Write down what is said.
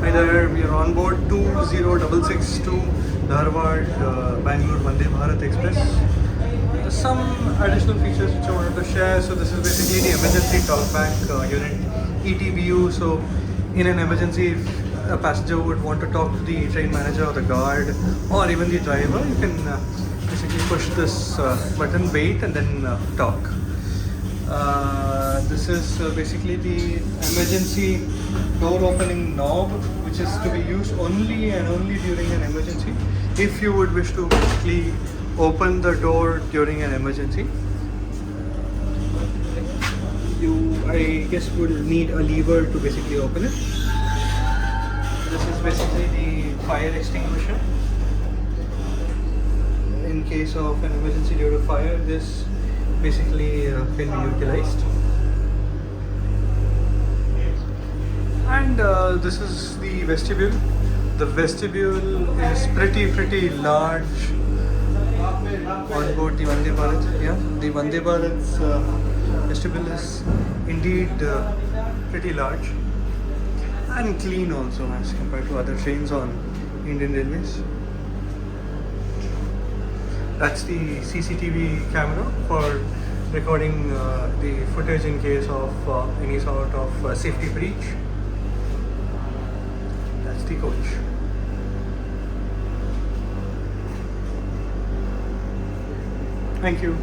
Hi there, we are on board 20662 Dharwad, Bangalore Vande Bharat Express. There's some additional features which I wanted to share. So this is basically the emergency talkback unit, ETBU. So in an emergency, if a passenger would want to talk to the train manager or the guard or even the driver, you can basically push this button, wait, and then talk. This is basically the emergency door opening knob, which is to be used only and only during an emergency. If you would wish to basically open the door during an emergency, I guess, will need a lever to basically open it. This is basically the fire extinguisher. In case of an emergency due to fire, this basically can be utilized. And this is the vestibule. The vestibule is pretty large on board the Vande Bharat. Yeah, the Vande Bharat's vestibule is indeed pretty large and clean also as compared to other trains on Indian Railways. That's the CCTV camera for recording the footage in case of any sort of safety breach. That's the coach. Thank you.